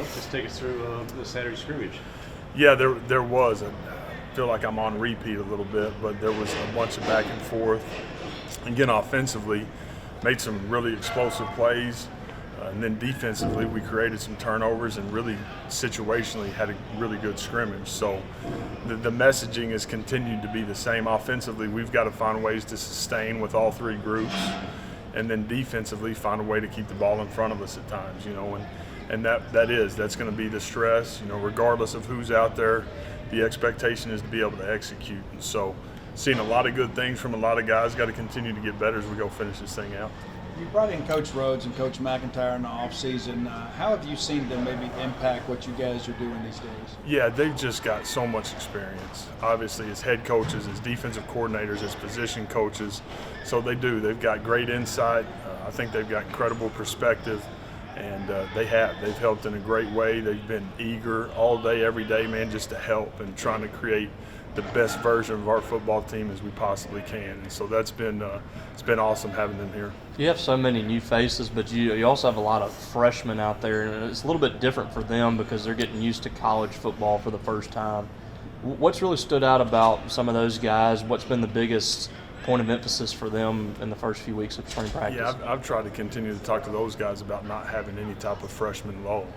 Just take us through the Saturday scrimmage. Yeah, there was. I feel like I'm on repeat a little bit, but there was a bunch of back and forth. Again, offensively, made some really explosive plays. And then defensively, we created some turnovers and really situationally had a really good scrimmage. So the messaging has continued to be the same. Offensively, we've got to find ways to sustain with all three groups. And then defensively, find a way to keep the ball in front of us at times, and that's going to be the stress, regardless of who's out there. The expectation is to be able to execute. And so seeing a lot of good things from a lot of guys, got to continue to get better as we go finish this thing out. You brought in Coach Rhodes and Coach McIntyre in the offseason. How have you seen them maybe impact what you guys are doing these days? Yeah, they've just got so much experience. Obviously, as head coaches, as defensive coordinators, as position coaches. So they do. They've got great insight. I think they've got incredible perspective. And they've helped in a great way. They've been eager all day, every day, man, just to help and trying to create the best version of our football team as we possibly can. And so that's been it's been awesome having them here. You have so many new faces, but you also have a lot of freshmen out there, and it's a little bit different for them because they're getting used to college football for the first time. What's really stood out about some of those guys? What's been the biggest point of emphasis for them in the first few weeks of spring practice? Yeah, I've tried to continue to talk to those guys about not having any type of freshman lull.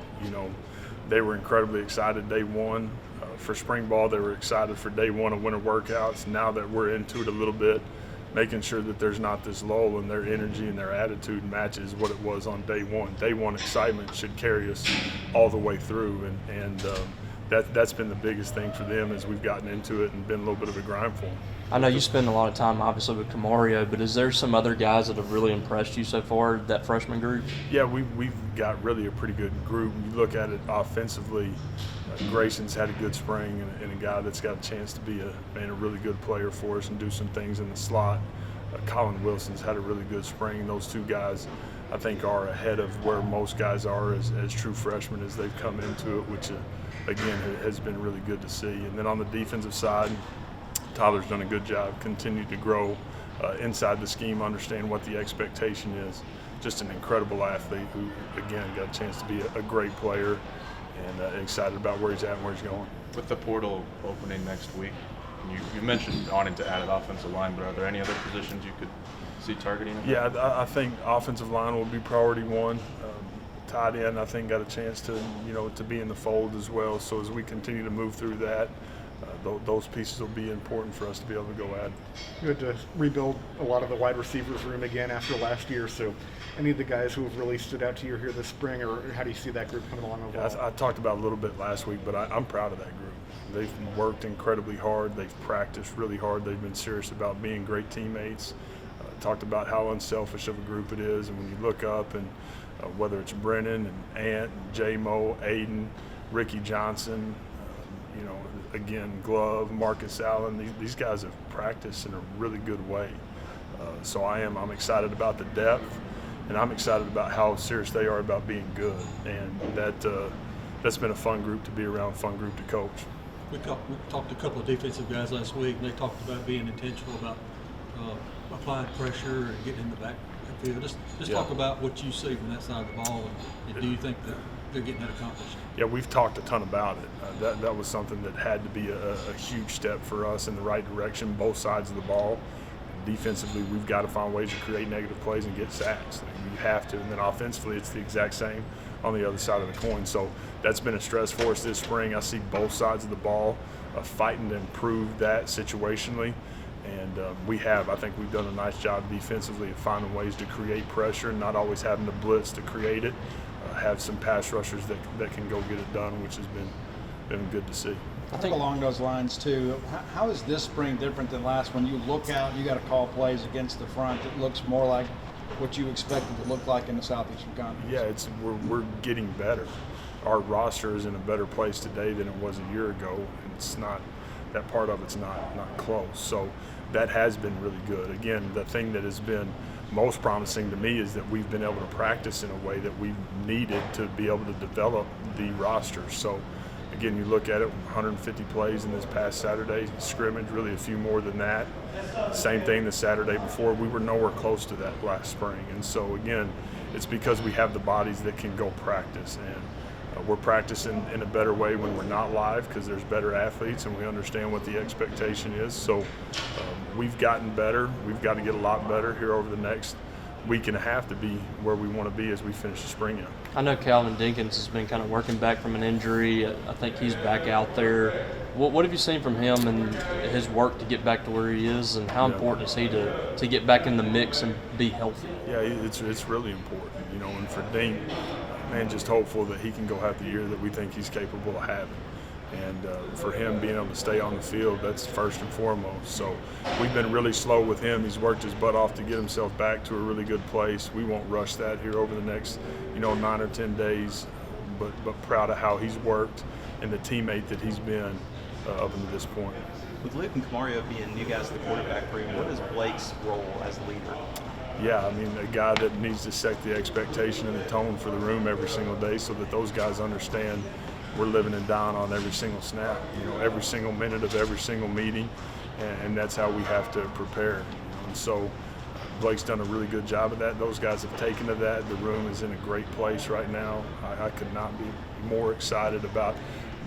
They were incredibly excited day one for spring ball. They were excited for day one of winter workouts. Now that we're into it a little bit, making sure that there's not this lull and their energy and their attitude matches what it was on day one. Day one excitement should carry us all the way through, and that's been the biggest thing for them as we've gotten into it and been a little bit of a grind for them. I know you spend a lot of time, obviously, with Camario, but is there some other guys that have really impressed you so far, that freshman group? Yeah, we've got really a pretty good group. You look at it offensively, Grayson's had a good spring and a guy that's got a chance to be a really good player for us and do some things in the slot. Colin Wilson's had a really good spring. Those two guys, I think, are ahead of where most guys are as true freshmen as they've come into it, which, again, has been really good to see. And then on the defensive side, Tyler's done a good job, continued to grow inside the scheme, understand what the expectation is. Just an incredible athlete who, again, got a chance to be a great player and excited about where he's at and where he's going. With the portal opening next week, you mentioned wanting to add an offensive line, but are there any other positions you could see targeting? Yeah, I think offensive line will be priority one. Tight end, I think, got a chance to be in the fold as well. So as we continue to move through that, those pieces will be important for us to be able to go at. You had to rebuild a lot of the wide receivers room again after last year. So any of the guys who have really stood out to you here this spring, or how do you see that group coming along overall? Yeah, I talked about it a little bit last week, but I'm proud of that group. They've worked incredibly hard. They've practiced really hard. They've been serious about being great teammates. Talked about how unselfish of a group it is. And when you look up and whether it's Brennan and Ant, and J-Mo, Aiden, Ricky Johnson, again, Glove, Marcus Allen, these guys have practiced in a really good way. So I'm excited about the depth, and I'm excited about how serious they are about being good. And that's been a fun group to be around, fun group to coach. We talked to a couple of defensive guys last week, and they talked about being intentional about applying pressure and getting in the backfield. Just talk about what you see from that side of the ball, and do you think that they're getting that accomplished? Yeah, we've talked a ton about it. That was something that had to be a huge step for us in the right direction, both sides of the ball. Defensively, we've got to find ways to create negative plays and get sacks. You have to. And then offensively, it's the exact same on the other side of the coin. So that's been a stress for us this spring. I see both sides of the ball fighting to improve that situationally. And I think we've done a nice job defensively of finding ways to create pressure and not always having to blitz to create it. Have some pass rushers that can go get it done, which has been good to see. I think along those lines too, how is this spring different than last? When you look out, you got to call plays against the front. It looks more like what you expected to look like in the Southeastern Conference. Yeah, we're getting better. Our roster is in a better place today than it was a year ago, and it's not that part of it's not close. So that has been really good. Again, the thing that has been most promising to me is that we've been able to practice in a way that we've needed to be able to develop the roster. So again, you look at it, 150 plays in this past Saturday scrimmage, really a few more than that. Same thing the Saturday before. We were nowhere close to that last spring. And so again, it's because we have the bodies that can go practice. And We're practicing in a better way when we're not live because there's better athletes and we understand what the expectation is. So we've gotten better. We've got to get a lot better here over the next week and a half to be where we want to be as we finish the spring out. I know Calvin Dinkins has been kind of working back from an injury. I think he's back out there. What have you seen from him and his work to get back to where he is, and how important is he to get back in the mix and be healthy? Yeah, it's really important, and for Dink, man, just hopeful that he can go have the year that we think he's capable of having. And for him being able to stay on the field, that's first and foremost. So we've been really slow with him. He's worked his butt off to get himself back to a really good place. We won't rush that here over the next, 9 or 10 days, but proud of how he's worked and the teammate that he's been up until this point. With Luke and Camario being new guys to the quarterback room, what is Blake's role as leader? Yeah, a guy that needs to set the expectation and the tone for the room every single day so that those guys understand we're living and dying on every single snap, every single minute of every single meeting, and that's how we have to prepare. And so Blake's done a really good job of that. Those guys have taken to that. The room is in a great place right now. I could not be more excited about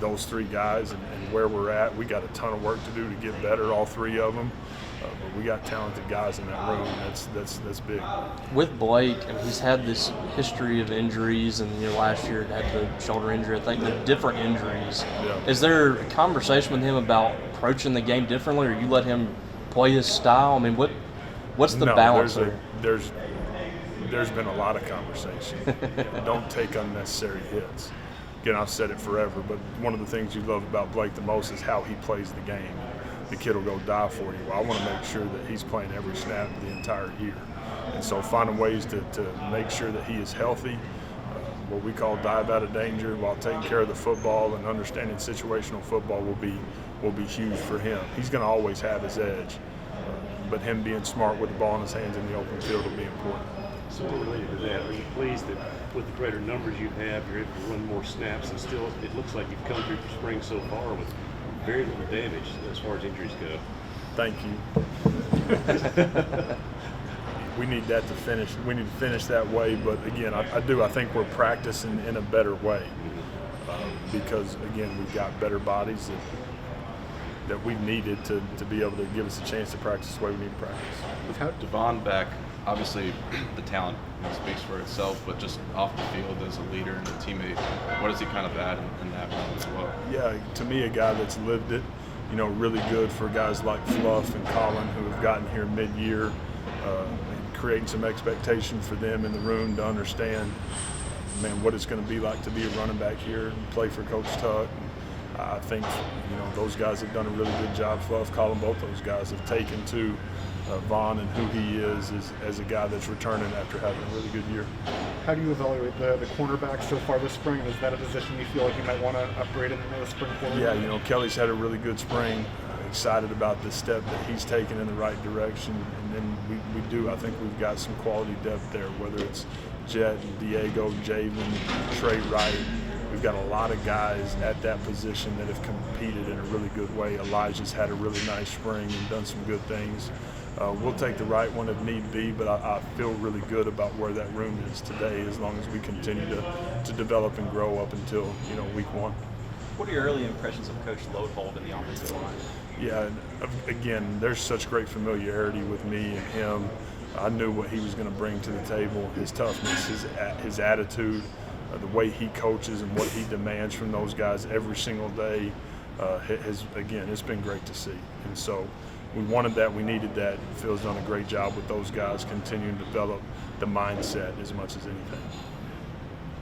those three guys and where we're at. We got a ton of work to do to get better, all three of them. But we got talented guys in that room. That's big. With Blake, he's had this history of injuries, and last year had the shoulder injury. I think the different injuries. Yeah. Is there a conversation with him about approaching the game differently, or you let him play his style? What's the balance there? There's been a lot of conversation. Don't take unnecessary hits. Again, I've said it forever, but one of the things you love about Blake the most is how he plays the game. The kid will go die for you. Well, I want to make sure that he's playing every snap the entire year. And so finding ways to make sure that he is healthy, what we call dive out of danger, while taking care of the football and understanding situational football will be huge for him. He's going to always have his edge, but him being smart with the ball in his hands in the open field will be important. So related to that, are you pleased that with the greater numbers you have, you're able to run more snaps, and still it looks like you've come through the spring so far with very little damage as far as injuries go? Thank you. We need that to finish. We need to finish that way, but again, I think we're practicing in a better way because, again, we've got better bodies that we've needed to be able to give us a chance to practice the way we need to practice. With Vaughn back, obviously the talent speaks for itself, but just off the field as a leader and a teammate, what does he kind of add in that role as well? Yeah, to me, a guy that's lived it, really good for guys like Fluff and Colin who have gotten here mid-year and creating some expectation for them in the room to understand, what it's going to be like to be a running back here and play for Coach Tuck. I think, those guys have done a really good job. Fluff, Colin, both those guys have taken to Vaughn and who he is as a guy that's returning after having a really good year. How do you evaluate the cornerback so far this spring? Is that a position you feel like you might want to upgrade in the spring forward? Yeah, Kelly's had a really good spring. Excited about the step that he's taken in the right direction. And then we do, I think we've got some quality depth there, whether it's Jet, Diego, Javen, Trey Wright. We've got a lot of guys at that position that have competed in a really good way. Elijah's had a really nice spring and done some good things. We'll take the right one if need be, but I feel really good about where that room is today as long as we continue to develop and grow up until, week one. What are your early impressions of Coach Loadhold in the offensive line? Yeah, again, there's such great familiarity with me and him. I knew what he was going to bring to the table, his toughness, his attitude, the way he coaches and what he demands from those guys every single day. It's been great to see. And so we wanted that, we needed that. Phil's done a great job with those guys, continuing to develop the mindset as much as anything.